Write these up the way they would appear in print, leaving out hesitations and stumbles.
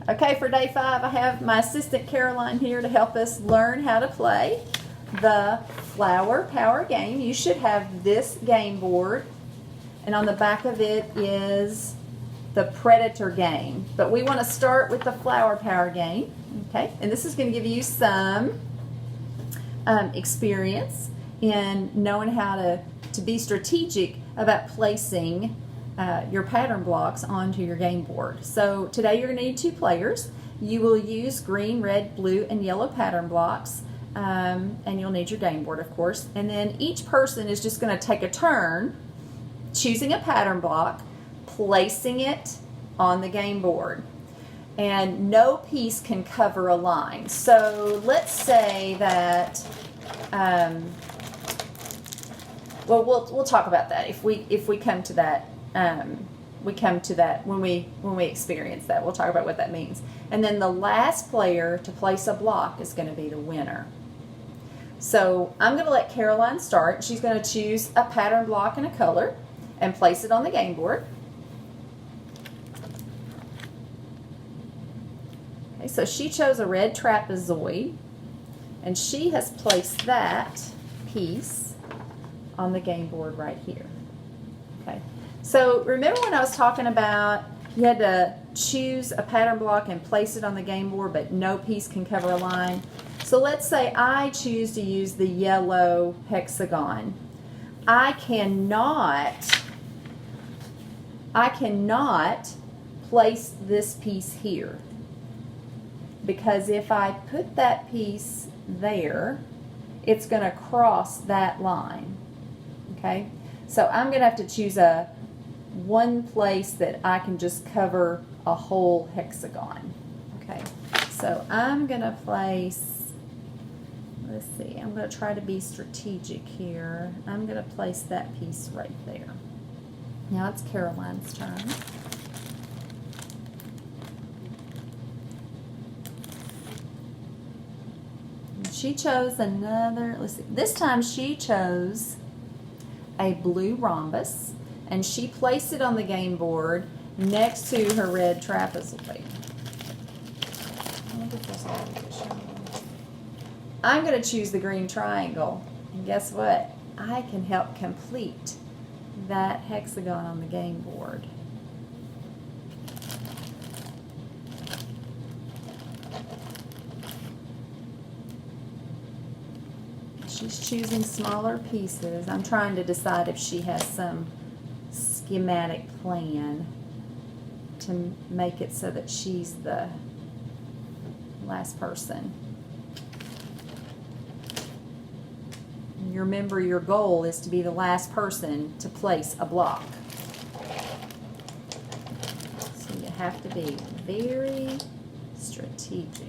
Okay, for day 5, I have my assistant Caroline here to help us learn how to play the Flower Power game. You should have this game board, and on the back of it is the Predator game. But we want to start with the Flower Power game, okay? And this is going to give you some experience in knowing how to be strategic about placing your pattern blocks onto your game board. So today you're going to need 2 players. You will use green, red, blue, and yellow pattern blocks, and you'll need your game board, of course. And then each person is just going to take a turn choosing a pattern block, placing it on the game board. And no piece can cover a line. So let's say that, well, we'll talk about that if we come to that. We come to that when we experience that. We'll talk about what that means. And then the last player to place a block is going to be the winner. So I'm going to let Caroline start. She's going to choose a pattern block and a color and place it on the game board. Okay, so she chose a red trapezoid, and she has placed that piece on the game board right here. Okay. So remember when I was talking about you had to choose a pattern block and place it on the game board, but no piece can cover a line? So let's say I choose to use the yellow hexagon. I cannot place this piece here, because if I put that piece there, it's going to cross that line. Okay? So I'm going to have to choose one place that I can just cover a whole hexagon. Okay, so I'm going to place, let's see, I'm going to try to be strategic here. I'm going to place that piece right there. Now it's Caroline's turn. She chose another, let's see, this time she chose a blue rhombus, and she placed it on the game board next to her red trapezoid. I'm going to choose the green triangle, and guess what? I can help complete that hexagon on the game board. She's choosing smaller pieces. I'm trying to decide if she has some schematic plan to make it so that she's the last person. And you remember, your goal is to be the last person to place a block. So you have to be very strategic.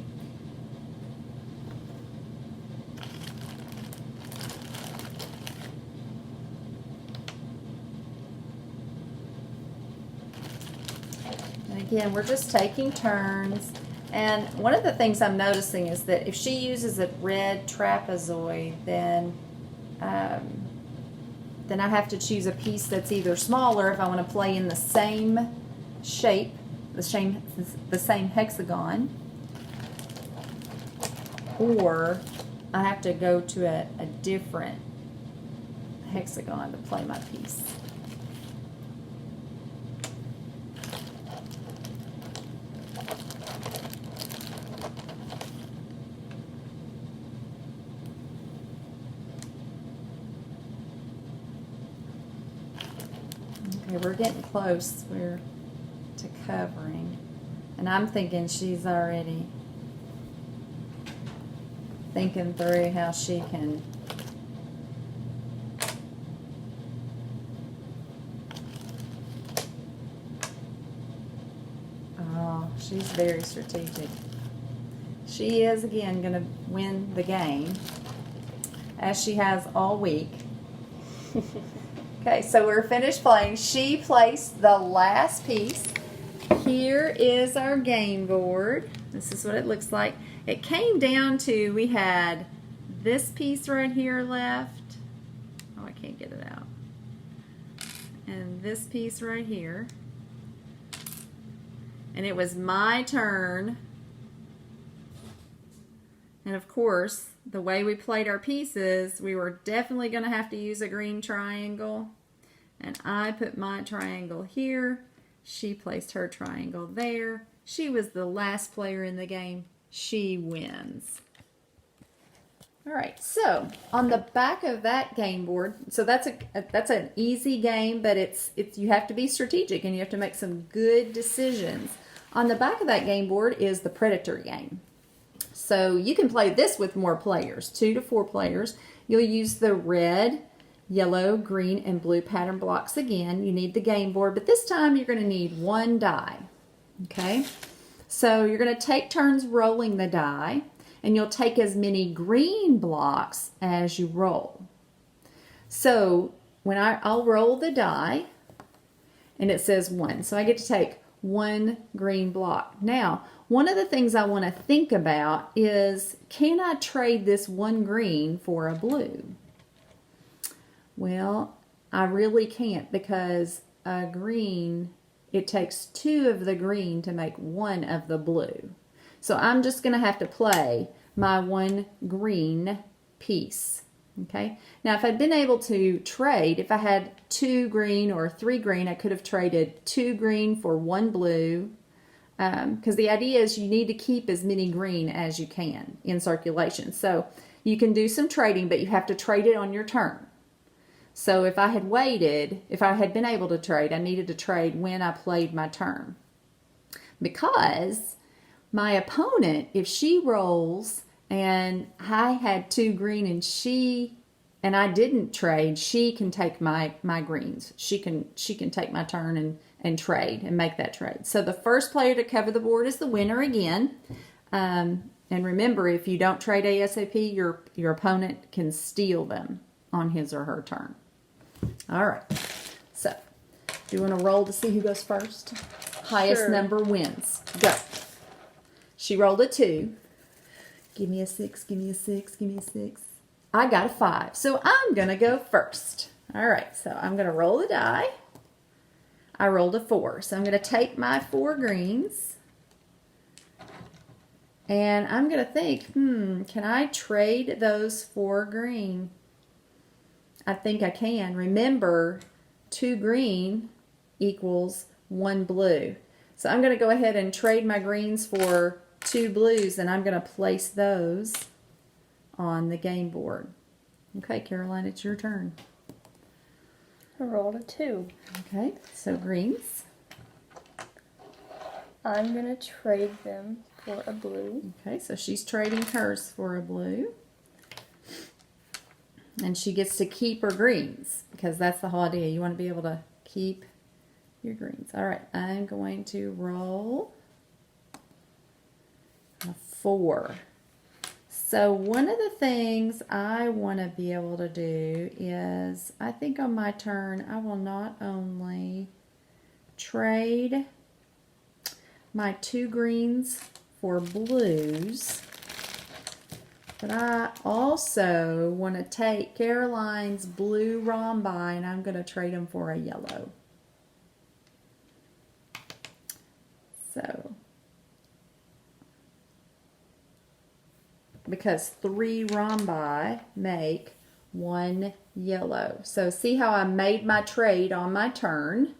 Again, we're just taking turns, and one of the things I'm noticing is that if she uses a red trapezoid, then I have to choose a piece that's either smaller if I want to play in the same shape, the same hexagon, or I have to go to a different hexagon to play my piece. Okay, we're getting close. We're to covering. And I'm thinking she's already thinking through how she can she's very strategic. She is, again, going to win the game, as she has all week. Okay, so we're finished playing. She placed the last piece. Here is our game board. This is what it looks like. It came down to, we had this piece right here left. Oh, I can't get it out. And this piece right here. And it was my turn. And of course, the way we played our pieces, we were definitely going to have to use a green triangle. And I put my triangle here. She placed her triangle there. She was the last player in the game. She wins. All right, so on the back of that game board, so that's an easy game, but it's you have to be strategic and you have to make some good decisions. On the back of that game board is the Predator game. So you can play this with more players, 2 to 4 players. You'll use the red, yellow, green, and blue pattern blocks again. You need the game board, but this time you're going to need 1 die. Okay, so you're going to take turns rolling the die, and you'll take as many green blocks as you roll. So when I'll roll the die, and it says 1, so I get to take 1 green block. Now, one of the things I want to think about is, can I trade this 1 green for a blue? Well, I really can't, because a green, it takes 2 of the green to make 1 of the blue. So I'm just going to have to play my 1 green piece. Okay. Now, if I'd been able to trade, if I had 2 green or 3 green, I could have traded 2 green for 1 blue. Because the idea is you need to keep as many green as you can in circulation. So you can do some trading, but you have to trade it on your turn. So if I had waited, if I had been able to trade, I needed to trade when I played my turn. Because my opponent, if she rolls and I had 2 green and I didn't trade, she can take my greens. She can take my turn and trade and make that trade. So the first player to cover the board is the winner again. And remember, if you don't trade ASAP, your opponent can steal them on his or her turn. All right. So, do you want to roll to see who goes first? Highest number wins. Go. She rolled a 2. Give me a 6, give me a 6, give me a 6. I got a 5. So I'm going to go first. All right. So I'm going to roll the die. I rolled a 4. So I'm going to take my 4 greens. And I'm going to think, can I trade those 4 green? I think I can. Remember, 2 green equals 1 blue. So I'm going to go ahead and trade my greens for 2 blues, and I'm going to place those on the game board. Okay, Caroline, it's your turn. I rolled a 2. Okay, so greens. I'm going to trade them for a blue. Okay, so she's trading hers for a blue. And she gets to keep her greens, because that's the whole idea. You want to be able to keep your greens. All right, I'm going to roll a 4. So one of the things I want to be able to do is, I think on my turn, I will not only trade my 2 greens for blues, but I also want to take Caroline's blue rhombi and I'm going to trade them for a yellow. So, because 3 rhombi make 1 yellow. So see how I made my trade on my turn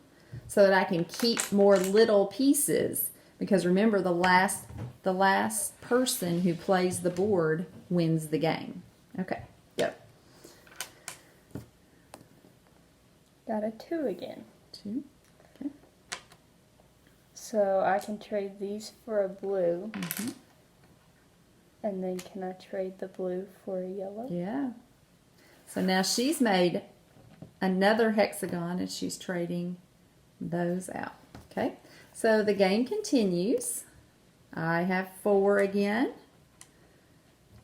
so that I can keep more little pieces. Because remember, the last person who plays the board wins the game. Okay, go. Got a 2 again. 2. Okay. So I can trade these for a blue. And then can I trade the blue for a yellow? Yeah. So now she's made another hexagon and she's trading those out. Okay. So the game continues. I have 4 again.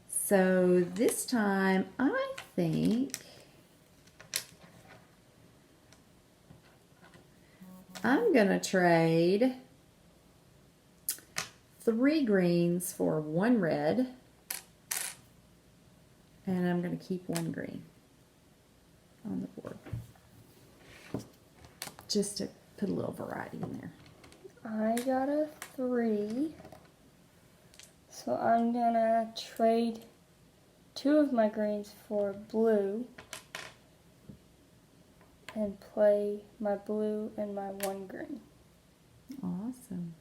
So this time I think I'm going to trade 3 greens for 1 red. And I'm going to keep 1 green on the board. Just to put a little variety in there. I got a 3. So I'm gonna trade 2 of my greens for blue and play my blue and my 1 green. Awesome.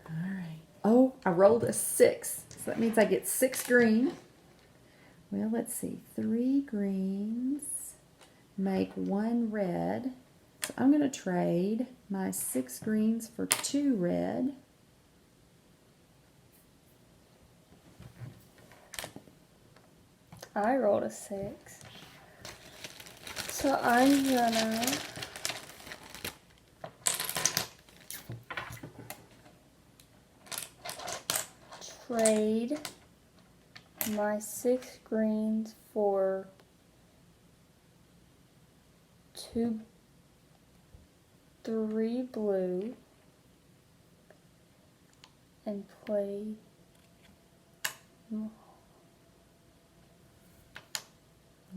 All right. Oh, I rolled a 6. So that means I get 6 green. Well, let's see. 3 greens make 1 red. So I'm going to trade my 6 greens for 2 red. I rolled a 6. So I'm gonna trade my 6 greens for 3 blue and play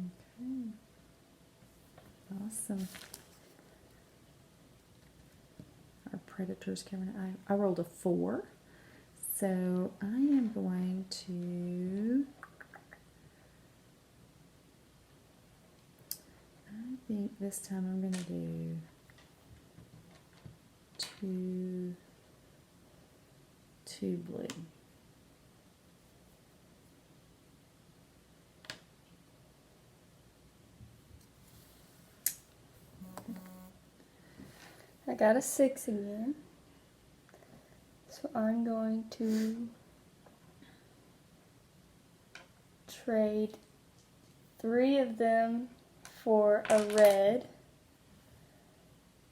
Okay. Awesome. Our predators coming. I rolled a 4. So I am going to, I think this time I'm going to do 2 blue. I got a 6 again. So I'm going to trade 3 of them for a red,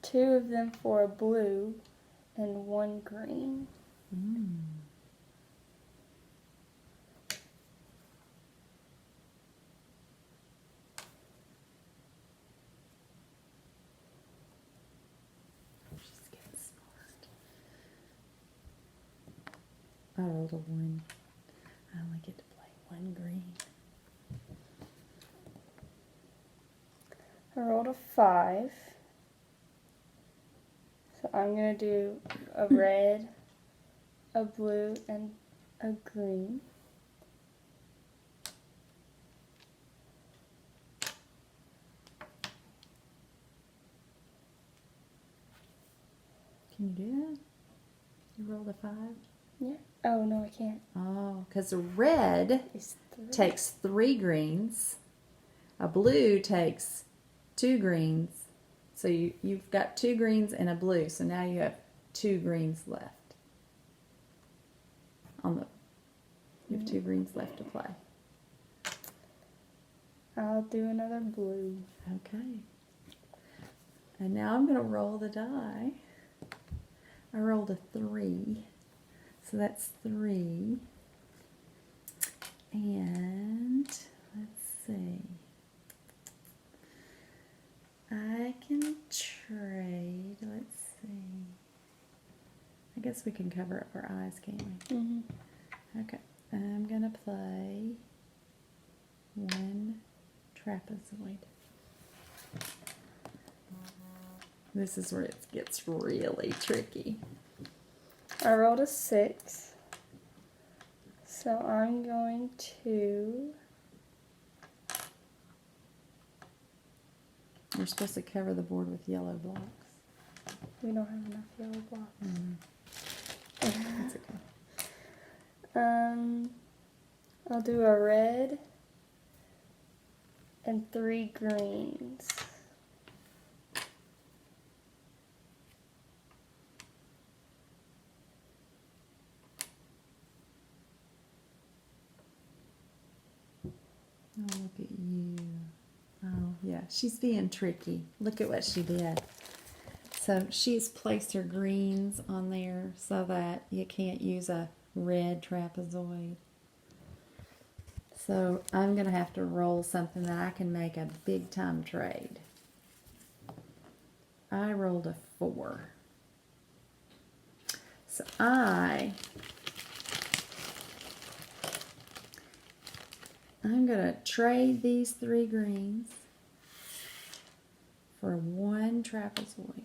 2 of them for a blue, and 1 green. She's getting smart. I rolled a 1. I only get to play 1 green. I rolled a 5. So I'm going to do a red, a blue, and a green. Can you do that? You rolled a 5? Yeah. Oh, no, I can't. Oh, because the red It's 3. takes 3 greens. A blue takes 2 greens. So you've got 2 greens and a blue. So now you have 2 greens left. You have 2 greens left to play. I'll do another blue. Okay. And now I'm going to roll the die. I rolled a 3. So that's 3. And let's see. I can trade. Let's see. I guess we can cover up our eyes, can't we? Mm-hmm. Okay. I'm going to play 1 trapezoid. This is where it gets really tricky. I rolled a 6. So I'm going to... We're supposed to cover the board with yellow blocks. We don't have enough yellow blocks. That's okay. I'll do a red and 3 greens. Oh, look at you. Oh, yeah, she's being tricky. Look at what she did. So she's placed her greens on there so that you can't use a red trapezoid. So I'm going to have to roll something that I can make a big time trade. I rolled a 4. So I'm going to trade these 3 greens for 1 trapezoid.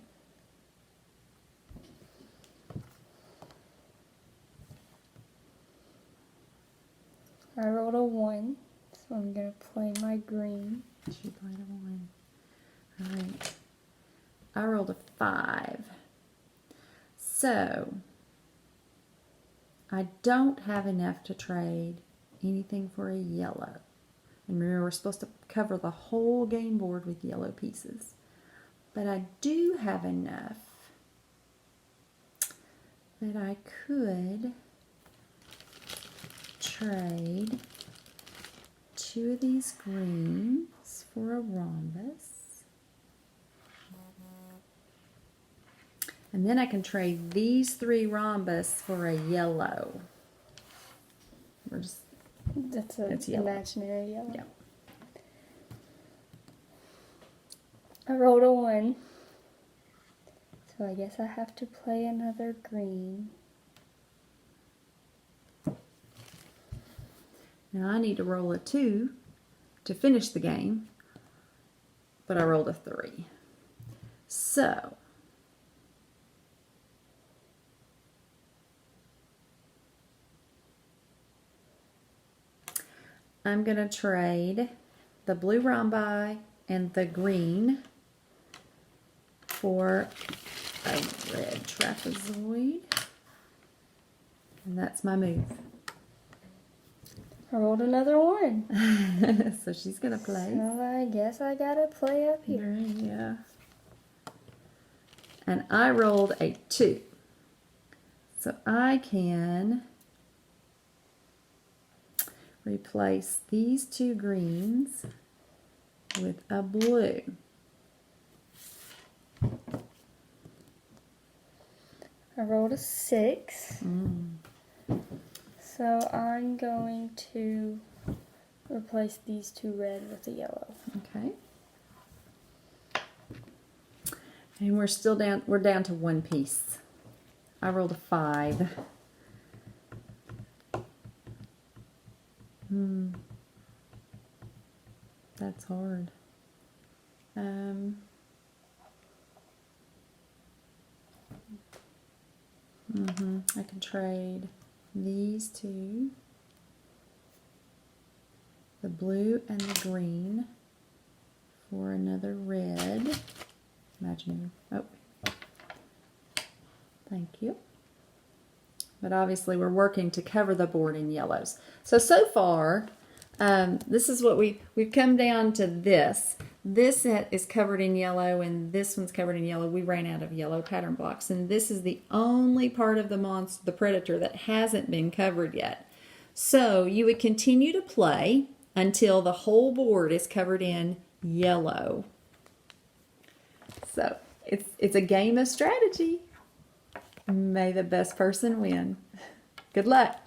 I'm gonna play my green. She played a 1. All right. I rolled a 5. So, I don't have enough to trade anything for a yellow. And remember, we're supposed to cover the whole game board with yellow pieces. But I do have enough that I could trade 2 of these greens for a rhombus. And then I can trade these 3 rhombus for a yellow. That's an yellow. imaginary yellow. Yeah. I rolled a 1. So I guess I have to play another green. Now I need to roll a 2 to finish the game, but I rolled a 3. So, I'm going to trade the blue rhombi and the green for a red trapezoid. And that's my move. I rolled another 1. So she's going to play. So I guess I gotta play up here. Yeah. And I rolled a 2. So I can replace these 2 greens with a blue. I rolled a 6. So I'm going to replace these 2 red with a yellow. Okay. And we're down to 1 piece. I rolled a 5. That's hard. I can trade these 2, the blue and the green, for another red. Imaginary. Oh, thank you. But obviously we're working to cover the board in yellows. So far, this is what we've come down to this. This set is covered in yellow and this one's covered in yellow. We ran out of yellow pattern blocks, and this is the only part of the monster, the predator, that hasn't been covered yet. So you would continue to play until the whole board is covered in yellow. So it's a game of strategy. May the best person win. Good luck.